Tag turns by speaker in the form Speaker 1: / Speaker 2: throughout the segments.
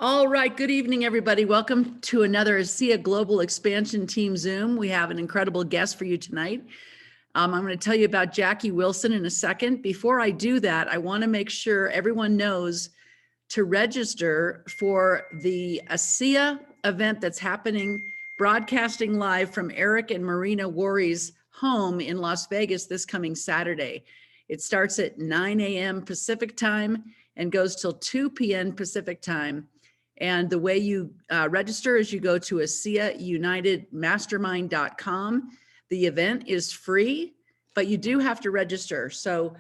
Speaker 1: All right, good evening, everybody. Welcome to another ASEA Global Expansion Team Zoom. We have an incredible guest for you tonight. I'm going to tell you about Jackie Wilson in a second. Before I do that, I want to make sure everyone knows to register for the ASEA event that's happening, broadcasting live from Eric and Marina Worre's home in Las Vegas this coming Saturday. It starts at 9 a.m. Pacific time and goes till 2 p.m. Pacific time. And the way you register is you go to ASEAUnitedMastermind.com. The event is free, but you do have to register. So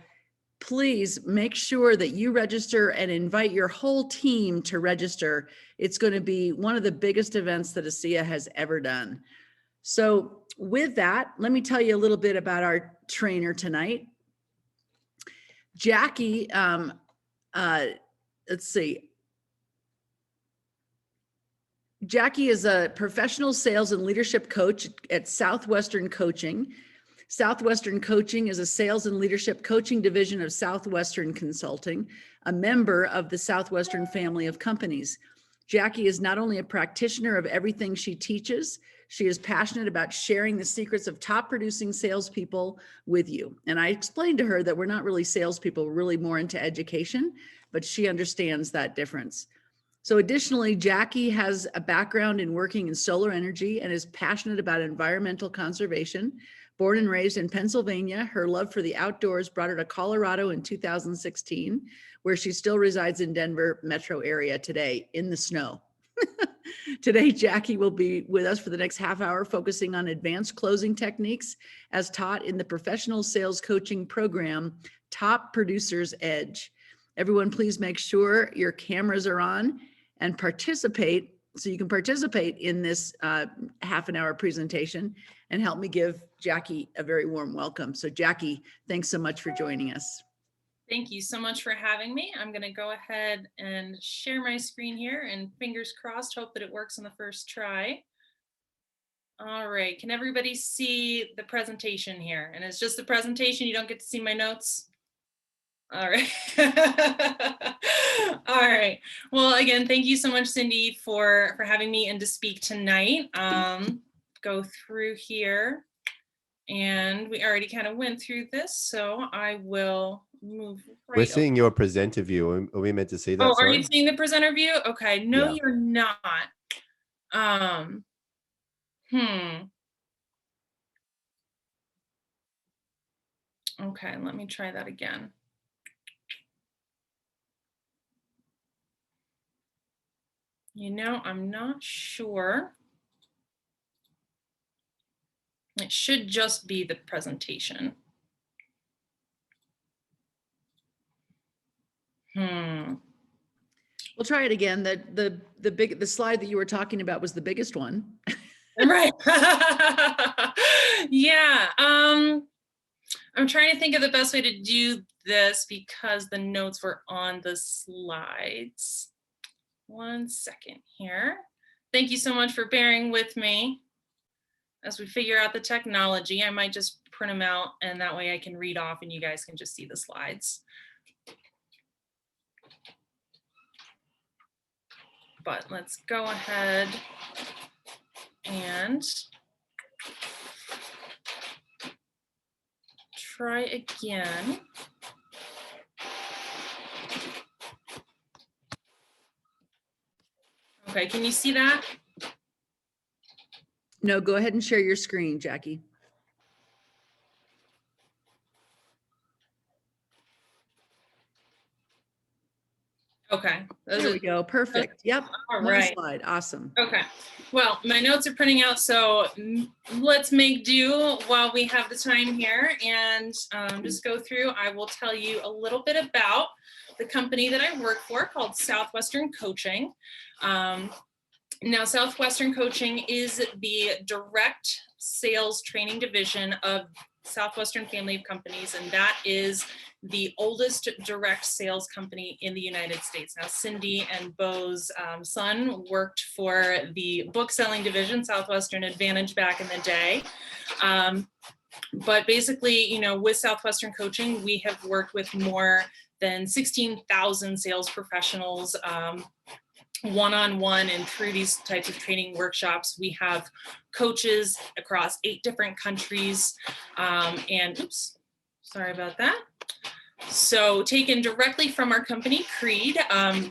Speaker 1: please make sure that you register and invite your whole team to register. It's going to be one of the biggest events that ASEA has ever done. So with that, let me tell you a little bit about our trainer tonight. Jackie, let's see. Jackie is a professional sales and leadership coach at Southwestern Coaching. Southwestern Coaching is a sales and leadership coaching division of Southwestern Consulting, a member of the Southwestern family of companies. Jackie is not only a practitioner of everything she teaches, she is passionate about sharing the secrets of top producing salespeople with you. And I explained to her that we're not really salespeople, we're really more into education, but she understands that difference. So additionally, Jackie has a background in working in solar energy and is passionate about environmental conservation. Born and raised in Pennsylvania, her love for the outdoors brought her to Colorado in 2016, where she still resides in Denver metro area today in the snow. Today, Jackie will be with us for the next half hour, focusing on advanced closing techniques as taught in the professional sales coaching program, Top Producers Edge. Everyone, please make sure your cameras are on and participate, so you can participate in this half an hour presentation and help me give Jackie a very warm welcome. So Jackie, thanks so much for joining us.
Speaker 2: Thank you so much for having me. I'm going to go ahead and share my screen here, and fingers crossed, hope that it works on the first try. All right, can everybody see the presentation here? And it's just the presentation, you don't get to see my notes? All right. All right. Well, again, thank you so much, Cindy, for having me and to speak tonight. Go through here, and we already kind of went through this, so I will move right.
Speaker 3: We're seeing your presenter view. Are we meant to see that?
Speaker 2: Oh, are you seeing the presenter view? Okay. No,
Speaker 3: yeah.
Speaker 2: You're not. Okay, let me try that again. You know, I'm not sure. It should just be the presentation.
Speaker 1: We'll try it again. The slide that you were talking about was the biggest one.
Speaker 2: Right. Yeah. I'm trying to think of the best way to do this because the notes were on the slides. One second here. Thank you so much for bearing with me as we figure out the technology. I might just print them out, and that way I can read off and you guys can just see the slides. But let's go ahead and try again. Okay, can you see that?
Speaker 1: No, go ahead and share your screen, Jackie.
Speaker 2: Okay.
Speaker 1: There we go. Perfect. Yep.
Speaker 2: All
Speaker 1: One
Speaker 2: right.
Speaker 1: slide. Awesome.
Speaker 2: Okay. Well, my notes are printing out, so let's make do while we have the time here and just go through. I will tell you a little bit about the company that I work for called Southwestern Coaching. Now, Southwestern Coaching is the direct sales training division of Southwestern family of companies, and that is the oldest direct sales company in the United States. Now, Cindy and Bo's son worked for the book selling division, Southwestern Advantage, back in the day. But basically, you know, with Southwestern Coaching, we have worked with more than 16,000 sales professionals one-on-one and through these types of training workshops. We have coaches across 8 different countries. And oops, sorry about that. So taken directly from our company, Creed,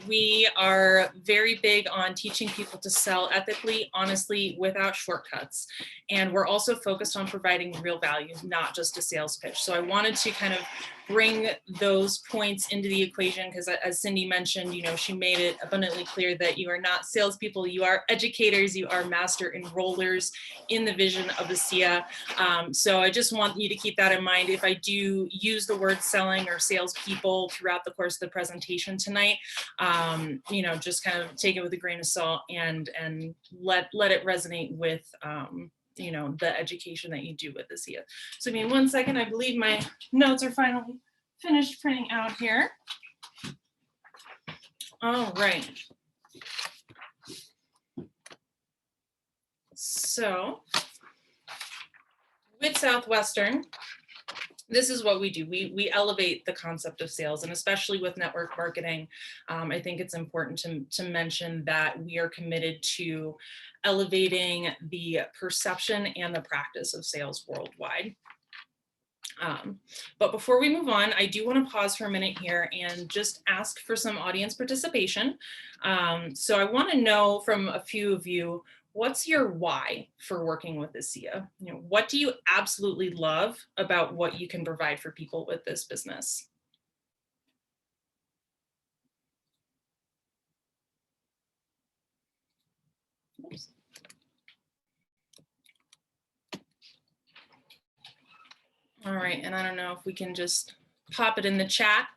Speaker 2: we are very big on teaching people to sell ethically, honestly, without shortcuts. And we're also focused on providing real value, not just a sales pitch. So I wanted to kind of bring those points into the equation because as Cindy mentioned, you know, she made it abundantly clear that you are not salespeople, you are educators, you are master enrollers in the vision of the SIA. So I just want you to keep that in mind. If I do use the word selling or salespeople throughout the course of the presentation tonight, you know, just kind of take it with a grain of salt and let it resonate with you know, the education that you do with the SIA. So give me 1 second. I believe my notes are finally finished printing out here. All right. So with Southwestern, this is what we do. We elevate the concept of sales, and especially with network marketing, I think it's important to mention that we are committed to elevating the perception and the practice of sales worldwide. But before we move on, I do want to pause for a minute here and just ask for some audience participation. So I want to know from a few of you, what's your why for working with the SIA? You know, what do you absolutely love about what you can provide for people with this business? Oops. All right, and I don't know if we can just pop it in the chat.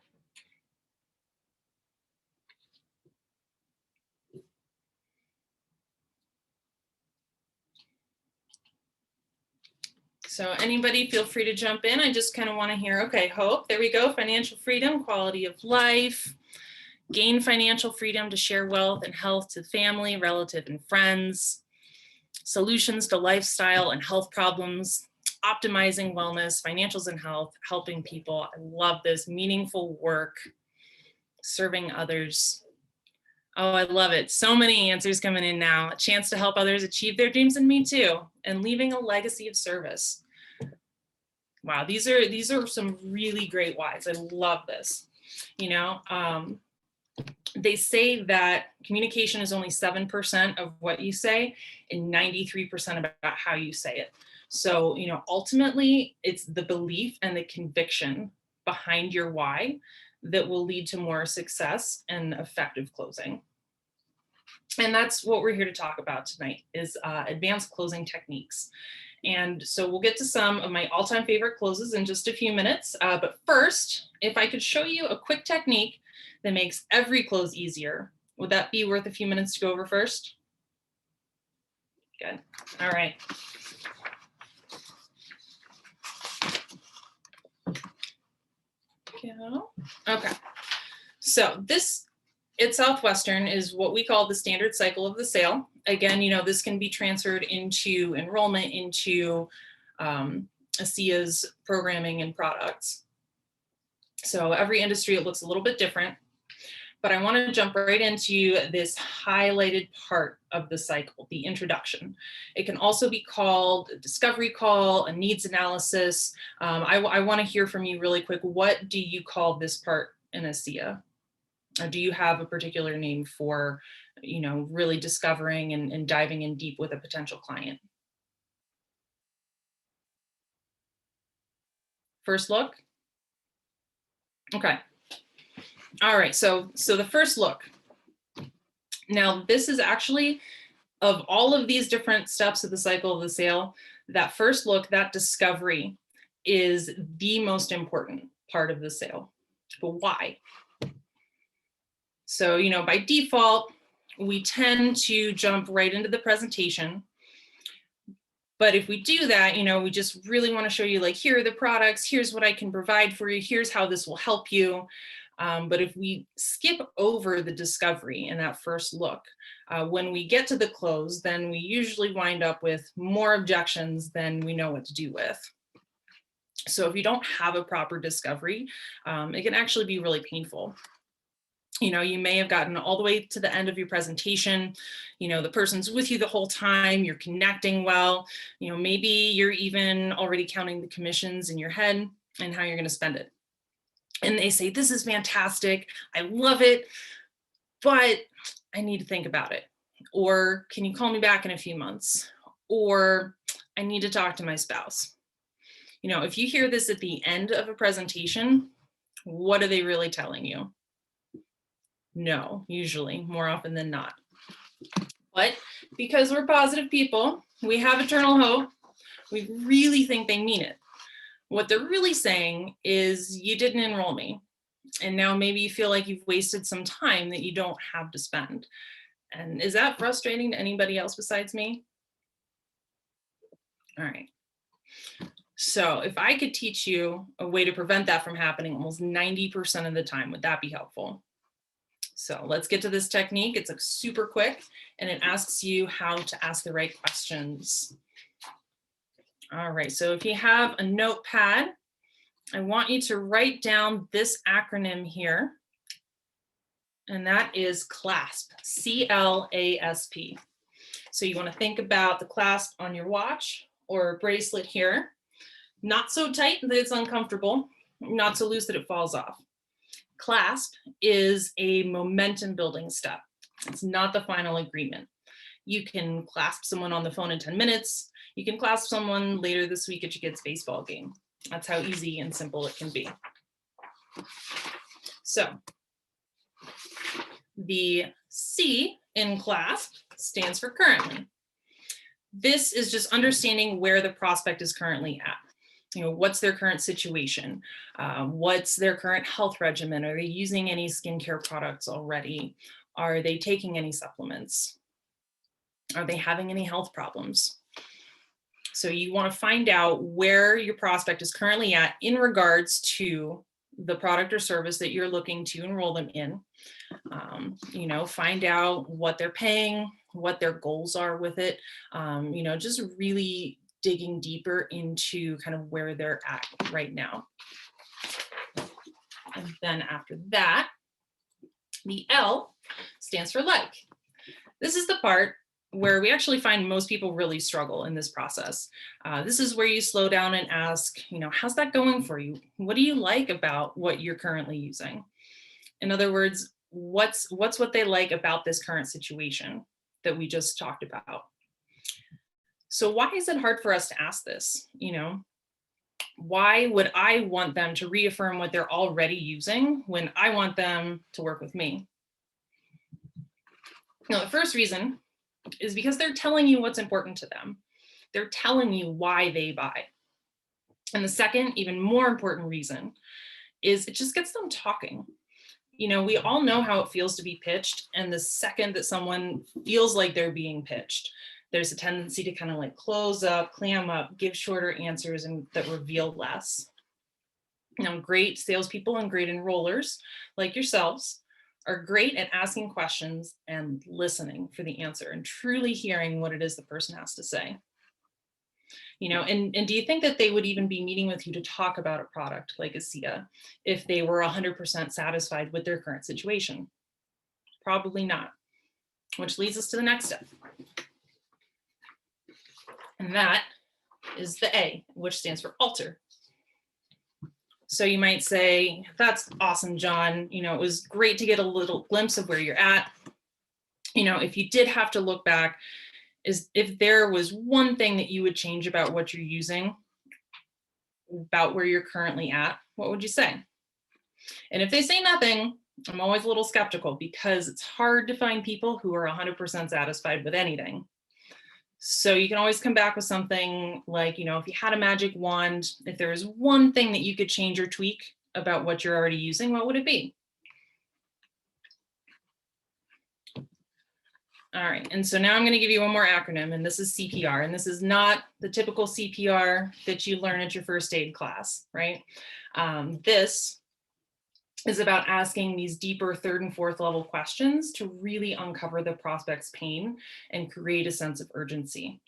Speaker 2: So anybody feel free to jump in. I just kind of want to hear, okay, hope, there we go. Financial freedom, quality of life, gain financial freedom to share wealth and health to family, relative, and friends, solutions to lifestyle and health problems, optimizing wellness, financials and health, helping people. I love this. Meaningful work, serving others. Oh, I love it. So many answers coming in now. A chance to help others achieve their dreams, and me too, and leaving a legacy of service. Wow, these are some really great whys. I love this. You know, they say that communication is only 7% of what you say and 93% about how you say it. So, you know, ultimately it's the belief and the conviction behind your why that will lead to more success and effective closing. And that's what we're here to talk about tonight is advanced closing techniques. And so we'll get to some of my all-time favorite closes in just a few minutes. But first, if I could show you a quick technique that makes every close easier, would that be worth a few minutes to go over first? Good. All right. Okay. So this at Southwestern is what we call the standard cycle of the sale. Again, you know, this can be transferred into enrollment, into ASEA's programming and products. So every industry, it looks a little bit different, but I want to jump right into this highlighted part of the cycle, the introduction. It can also be called a discovery call, a needs analysis. I want to hear from you really quick. What do you call this part in ASEA? Or do you have a particular name for, you know, really discovering and diving in deep with a potential client? First look? Okay. All right, so the first look. Now, this is actually, of all of these different steps of the cycle of the sale, that first look, that discovery is the most important part of the sale. But why? So, you know, by default, we tend to jump right into the presentation. But if we do that, you know, we just really want to show you, like, here are the products, here's what I can provide for you, here's how this will help you. But if we skip over the discovery in that first look, when we get to the close, then we usually wind up with more objections than we know what to do with. So if you don't have a proper discovery, it can actually be really painful. You may have gotten all the way to the end of your presentation. The person's with you the whole time, you're connecting well. Maybe you're even already counting the commissions in your head and how you're going to spend it. And they say, this is fantastic, I love it, but I need to think about it. Or can you call me back in a few months? Or I need to talk to my spouse. If you hear this at the end of a presentation, what are they really telling you? No, usually, more often than not. But because we're positive people, we have eternal hope, we really think they mean it. What they're really saying is, you didn't enroll me, and now maybe you feel like you've wasted some time that you don't have to spend. And is that frustrating to anybody else besides me? All right. So if I could teach you a way to prevent that from happening almost 90% of the time, would that be helpful? So let's get to this technique. It's super quick, and it asks you how to ask the right questions. All right, so if you have a notepad, I want you to write down this acronym here, and that is CLASP, C-L-A-S-P. So you want to think about the clasp on your watch or bracelet here. Not so tight that it's uncomfortable, not so loose that it falls off. CLASP is a momentum building step. It's not the final agreement. You can clasp someone on the phone in 10 minutes. You can clasp someone later this week at your kid's baseball game. That's how easy and simple it can be. So the C in CLASP stands for currently. This is just understanding where the prospect is currently at. What's their current situation? What's their current health regimen? Are they using any skincare products already? Are they taking any supplements? Are they having any health problems? So you want to find out where your prospect is currently at in regards to the product or service that you're looking to enroll them in. Find out what they're paying, what their goals are with it. Just really digging deeper into kind of where they're at right now. And then after that, the L stands for like. This is the part where we actually find most people really struggle in this process. This is where you slow down and ask, how's that going for you? What do you like about what you're currently using? In other words, what's what they like about this current situation that we just talked about? So why is it hard for us to ask this? Why would I want them to reaffirm what they're already using when I want them to work with me? The first reason is because they're telling you what's important to them. They're telling you why they buy. And the second, even more important reason is it just gets them talking. We all know how it feels to be pitched. And the second that someone feels like they're being pitched, there's a tendency to kind of like close up, clam up, give shorter answers and that reveal less. Great salespeople and great enrollers like yourselves are great at asking questions and listening for the answer and truly hearing what it is the person has to say. And do you think that they would even be meeting with you to talk about a product like ASEA if they were 100% satisfied with their current situation? Probably not, which leads us to the next step. And that is the A, which stands for alter. So you might say, that's awesome, John. It was great to get a little glimpse of where you're at. If you did have to look back, is if there was one thing that you would change about what you're using, about where you're currently at, what would you say? And if they say nothing, I'm always a little skeptical because it's hard to find people who are 100% satisfied with anything. So you can always come back with something like, if you had a magic wand, if there was one thing that you could change or tweak about what you're already using, what would it be? All right, and so now I'm going to give you one more acronym, and this is CPR, and this is not the typical CPR that you learn at your first aid class, right? This is about asking these deeper third and fourth level questions to really uncover the prospect's pain and create a sense of urgency.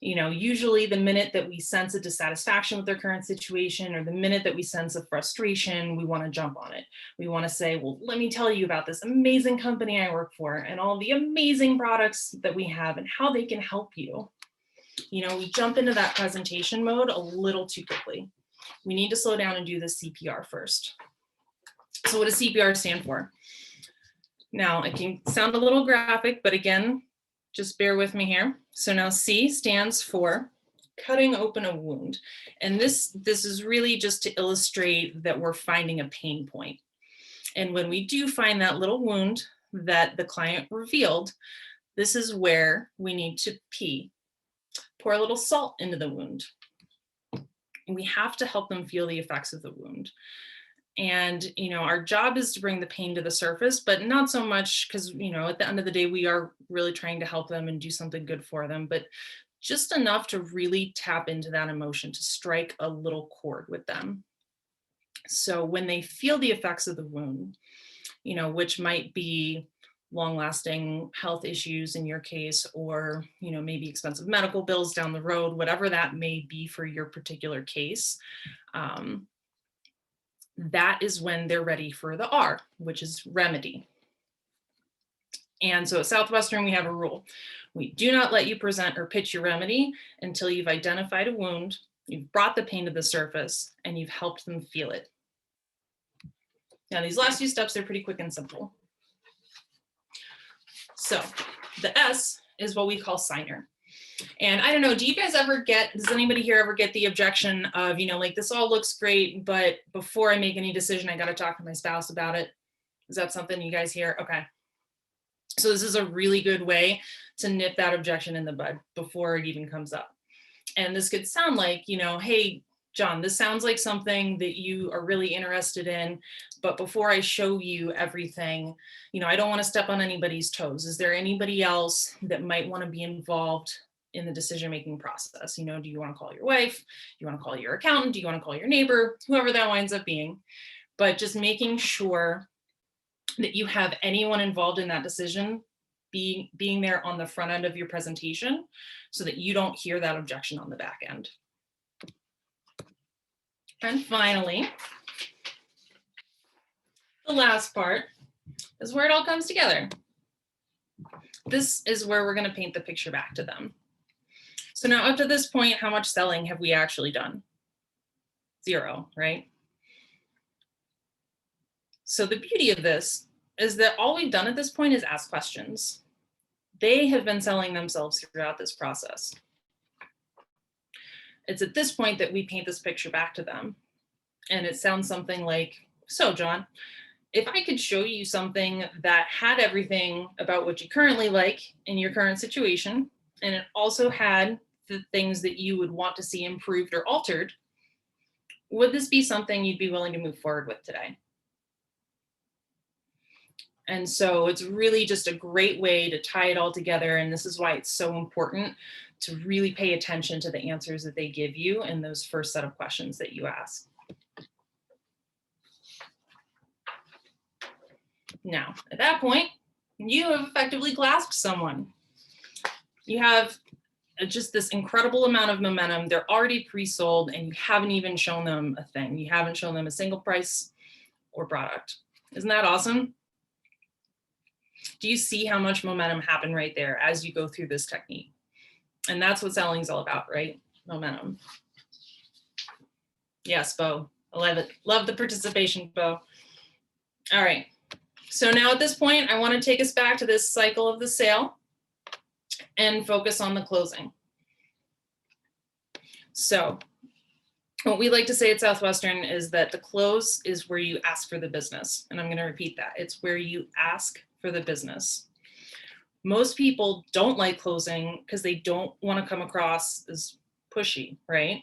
Speaker 2: Usually the minute that we sense a dissatisfaction with their current situation, or the minute that we sense a frustration, we want to jump on it. We want to say, well, let me tell you about this amazing company I work for and all the amazing products that we have and how they can help you. We jump into that presentation mode a little too quickly. We need to slow down and do the CPR first. So what does CPR stand for? Now, it can sound a little graphic, but again, just bear with me here. So now C stands for cutting open a wound. And this is really just to illustrate that we're finding a pain point. And when we do find that little wound that the client revealed, this is where we need to P, pour a little salt into the wound. And we have to help them feel the effects of the wound. And, our job is to bring the pain to the surface, but not so much because, at the end of the day, we are really trying to help them and do something good for them, but just enough to really tap into that emotion, to strike a little chord with them. So when they feel the effects of the wound, which might be long-lasting health issues in your case, or, maybe expensive medical bills down the road, whatever that may be for your particular case, that is when they're ready for the R, which is remedy. And so at Southwestern, we have a rule. We do not let you present or pitch your remedy until you've identified a wound, you've brought the pain to the surface, and you've helped them feel it. Now, these last few steps are pretty quick and simple. So the S is what we call signer. And I don't know, does anybody here ever get the objection of, this all looks great, but before I make any decision, I got to talk to my spouse about it? Is that something you guys hear? Okay. So this is a really good way to nip that objection in the bud before it even comes up. And this could sound like, hey, John, this sounds like something that you are really interested in, but before I show you everything, I don't want to step on anybody's toes. Is there anybody else that might want to be involved in the decision-making process? Do you want to call your wife? Do you want to call your accountant? Do you want to call your neighbor? Whoever that winds up being. But just making sure that you have anyone involved in that decision being there on the front end of your presentation so that you don't hear that objection on the back end. And finally, the last part is where it all comes together. This is where we're going to paint the picture back to them. So now up to this point, how much selling have we actually done? 0, right? So the beauty of this is that all we've done at this point is ask questions. They have been selling themselves throughout this process. It's at this point that we paint this picture back to them. And it sounds something like, so John, if I could show you something that had everything about what you currently like in your current situation, and it also had the things that you would want to see improved or altered, would this be something you'd be willing to move forward with today? And so it's really just a great way to tie it all together. And this is why it's so important to really pay attention to the answers that they give you in those first set of questions that you ask. Now, at that point, you have effectively clasped someone. You have just this incredible amount of momentum. They're already pre-sold and you haven't even shown them a thing. You haven't shown them a single price or product. Isn't that awesome? Do you see how much momentum happened right there as you go through this technique? And that's what selling is all about, right? Momentum. Yes, Bo. I love it. Love the participation, Bo. All right. So now at this point, I want to take us back to this cycle of the sale and focus on the closing. So what we like to say at Southwestern is that the close is where you ask for the business. And I'm going to repeat that. It's where you ask for the business. Most people don't like closing because they don't want to come across as pushy, right?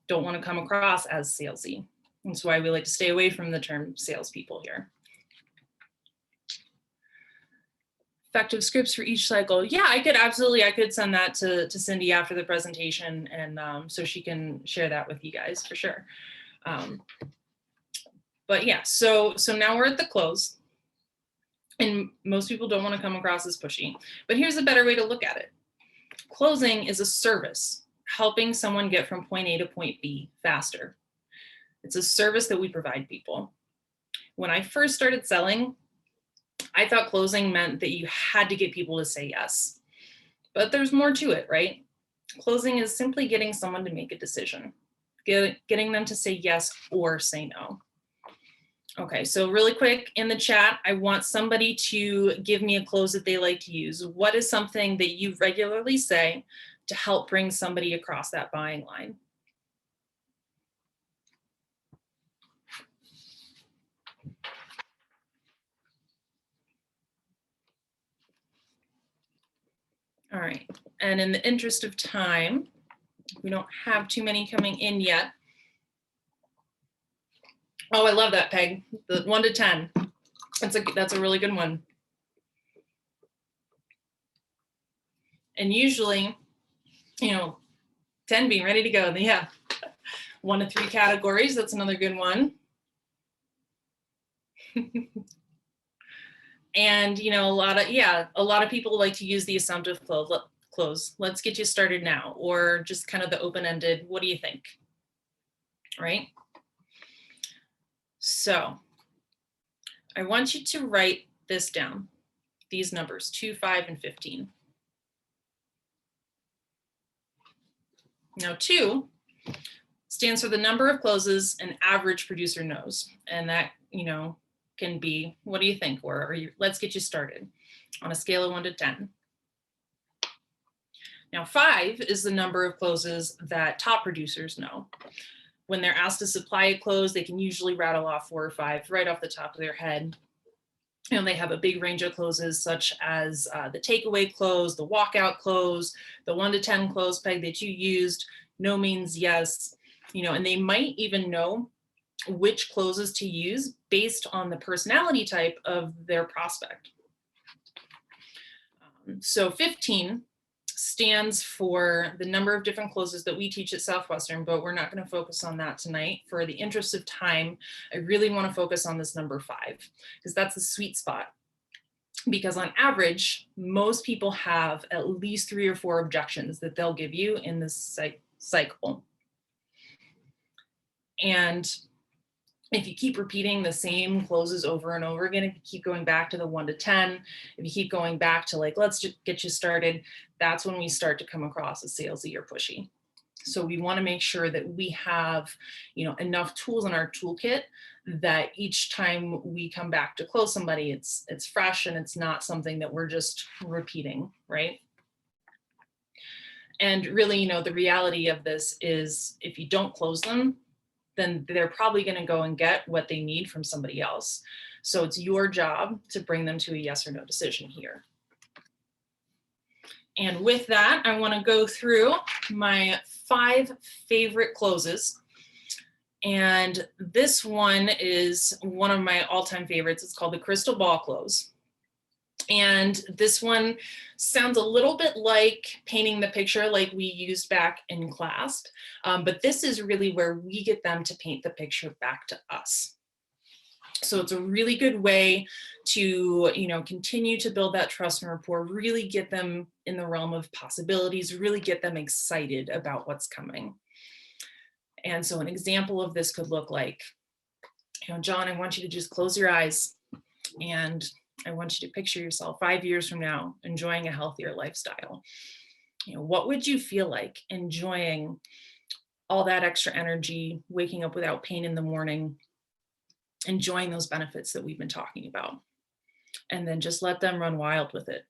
Speaker 2: Don't want to come across as salesy. That's why we like to stay away from the term salespeople here. Effective scripts for each cycle. Yeah, I could send that to Cindy after the presentation, and so she can share that with you guys for sure. But yeah, so now we're at the close. And most people don't want to come across as pushy, but here's a better way to look at it. Closing is a service, helping someone get from point A to point B faster. It's a service that we provide people. When I first started selling, I thought closing meant that you had to get people to say yes. But there's more to it, right? Closing is simply getting someone to make a decision, getting them to say yes or say no. Okay, so really quick in the chat, I want somebody to give me a close that they like to use. What is something that you regularly say to help bring somebody across that buying line? All right, and in the interest of time, we don't have too many coming in yet. Oh, I love that, Peg. The 1 to 10. That's a really good one. And usually, 10 being ready to go. Yeah, 1 to 3 categories. That's another good one. And a lot of people like to use the assumptive close. Let's get you started now, or just kind of the open-ended. What do you think? Right? So I want you to write this down. These numbers, 2, 5, and 15. Now 2 stands for the number of closes an average producer knows. And that, can be, what do you think? Let's get you started on a scale of 1 to 10. Now 5 is the number of closes that top producers know. When they're asked to supply a close, they can usually rattle off 4 or 5 right off the top of their head. They have a big range of closes, such as the takeaway close, the walkout close, the 1 to 10 close, Peg, that you used. No means yes, and they might even know which closes to use based on the personality type of their prospect. So 15 stands for the number of different closes that we teach at Southwestern, but we're not going to focus on that tonight. For the interest of time, I really want to focus on this number 5, because that's the sweet spot. Because on average, most people have at least 3 or 4 objections that they'll give you in this cycle. And if you keep repeating the same closes over and over again, if you keep going back to the 1 to 10, if you keep going back to let's just get you started, that's when we start to come across as salesy or pushy. So we want to make sure that we have, enough tools in our toolkit that each time we come back to close somebody, it's fresh and it's not something that we're just repeating, right? And really, the reality of this is if you don't close them, then they're probably going to go and get what they need from somebody else. So it's your job to bring them to a yes or no decision here. And with that, I want to go through my 5 favorite closes. And this one is one of my all-time favorites. It's called the crystal ball close. And this one sounds a little bit like painting the picture like we used back in Clasp, but this is really where we get them to paint the picture back to us. So it's a really good way to, continue to build that trust and rapport, really get them in the realm of possibilities, really get them excited about what's coming. And so an example of this could look like, John, I want you to just close your eyes and I want you to picture yourself 5 years from now enjoying a healthier lifestyle. What would you feel like enjoying all that extra energy, waking up without pain in the morning, enjoying those benefits that we've been talking about? And then just let them run wild with it.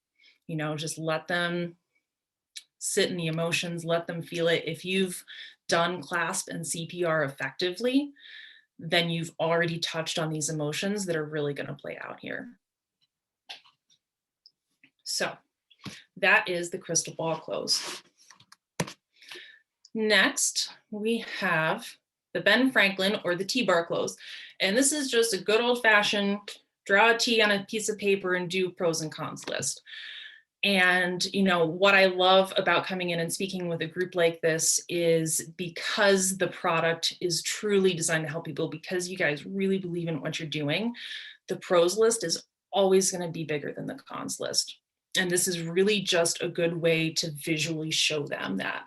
Speaker 2: Just let them sit in the emotions, let them feel it. If you've done Clasp and CPR effectively, then you've already touched on these emotions that are really going to play out here. So that is the crystal ball close. Next, we have the Ben Franklin or the T-bar close. And this is just a good old fashioned draw a T on a piece of paper and do pros and cons list. And, what I love about coming in and speaking with a group like this is because the product is truly designed to help people, because you guys really believe in what you're doing, the pros list is always going to be bigger than the cons list. And this is really just a good way to visually show them that.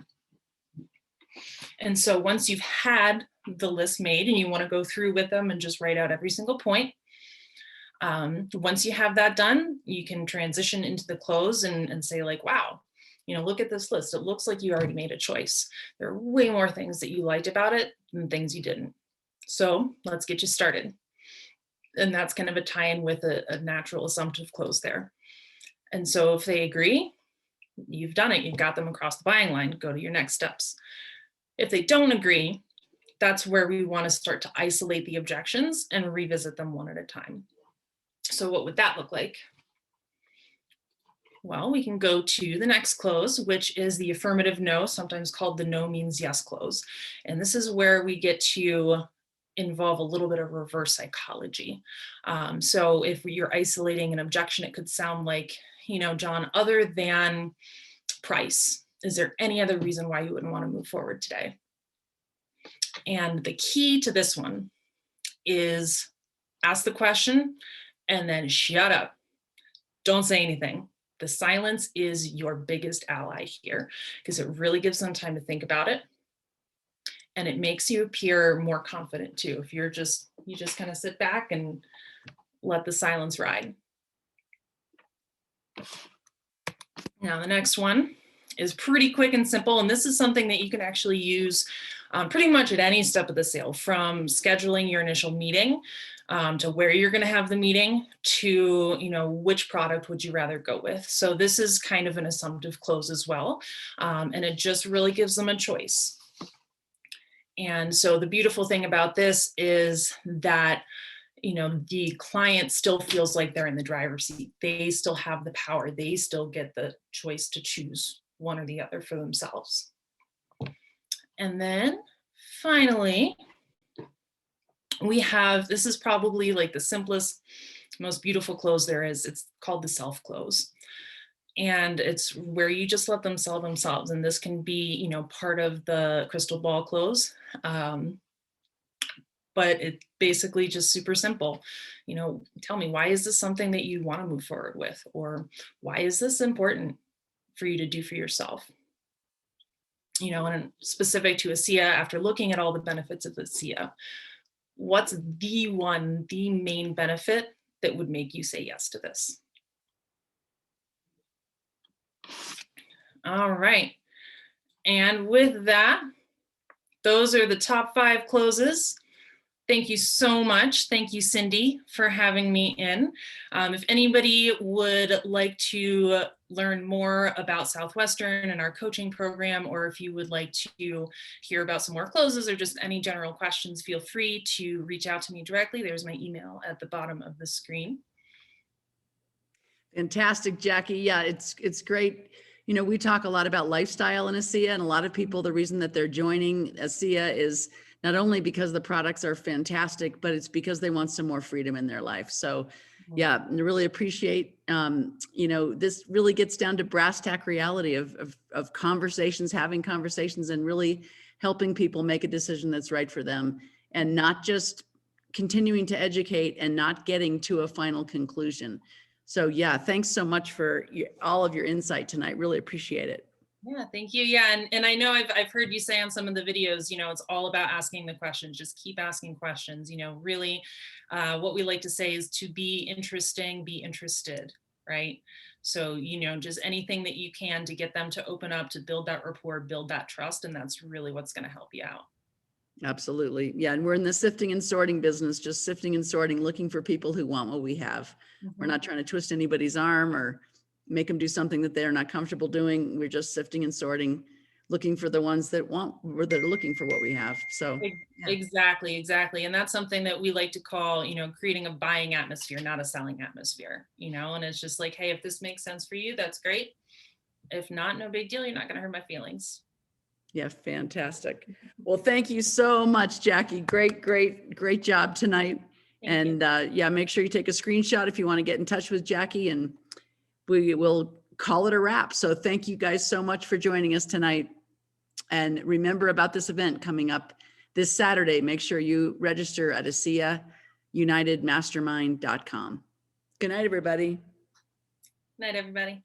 Speaker 2: And so once you've had the list made and you want to go through with them and just write out every single point, once you have that done, you can transition into the close and say like, wow, look at this list. It looks like you already made a choice. There are way more things that you liked about it than things you didn't. So let's get you started. And that's kind of a tie-in with a natural assumptive close there. And so if they agree, you've done it. You've got them across the buying line. Go to your next steps. If they don't agree, that's where we want to start to isolate the objections and revisit them one at a time. So what would that look like? Well, we can go to the next close, which is the affirmative no, sometimes called the no means yes close. And this is where we get to involve a little bit of reverse psychology. So if you're isolating an objection, it could sound like, John, other than price, is there any other reason why you wouldn't want to move forward today? And the key to this one is ask the question and then shut up. Don't say anything. The silence is your biggest ally here because it really gives them time to think about it. And it makes you appear more confident too. If you just kind of sit back and let the silence ride. Now the next one is pretty quick and simple. And this is something that you can actually use pretty much at any step of the sale, from scheduling your initial meeting to where you're going to have the meeting to, which product would you rather go with. So this is kind of an assumptive close as well. And it just really gives them a choice. And so the beautiful thing about this is that, the client still feels like they're in the driver's seat. They still have the power. They still get the choice to choose one or the other for themselves. And then finally, we have, this is probably like the simplest, most beautiful close there is. It's called the self close. And it's where you just let them sell themselves. And this can be, part of the crystal ball close. But it's basically just super simple. Tell me, why is this something that you want to move forward with? Or why is this important for you to do for yourself? And specific to ASEA, after looking at all the benefits of ASEA, what's the main benefit that would make you say yes to this? All right. And with that, those are the top 5 closes. Thank you so much. Thank you, Cindy, for having me in. If anybody would like to learn more about Southwestern and our coaching program, or if you would like to hear about some more closes or just any general questions, feel free to reach out to me directly. There's my email at the bottom of the screen.
Speaker 1: Fantastic, Jackie. Yeah, it's great. We talk a lot about lifestyle in ASEA, and a lot of people, the reason that they're joining ASEA is not only because the products are fantastic, but it's because they want some more freedom in their life. So yeah, I really appreciate, this really gets down to brass tack reality of conversations, having conversations, and really helping people make a decision that's right for them, and not just continuing to educate and not getting to a final conclusion. So yeah, thanks so much for all of your insight tonight. Really appreciate it.
Speaker 2: Yeah, thank you. Yeah, and I know I've heard you say on some of the videos, it's all about asking the questions. Just keep asking questions. Really, what we like to say is to be interesting, be interested, right? So, just anything that you can to get them to open up, to build that rapport, build that trust, and that's really what's going to help you out.
Speaker 1: Absolutely. Yeah. And we're in the sifting and sorting business, just sifting and sorting, looking for people who want what we have. We're not trying to twist anybody's arm or make them do something that they're not comfortable doing. We're just sifting and sorting, looking for the ones that want, or that are looking for what we have. So yeah.
Speaker 2: Exactly. And that's something that we like to call, creating a buying atmosphere, not a selling atmosphere, and it's just like, hey, if this makes sense for you, that's great. If not, no big deal. You're not going to hurt my feelings.
Speaker 1: Yeah, fantastic. Well, thank you so much, Jackie. Great job tonight. And yeah, make sure you take a screenshot if you want to get in touch with Jackie, and we will call it a wrap. So thank you guys so much for joining us tonight. And remember about this event coming up this Saturday. Make sure you register at ASEAUnitedMastermind.com. Good night, everybody.
Speaker 2: Night, everybody.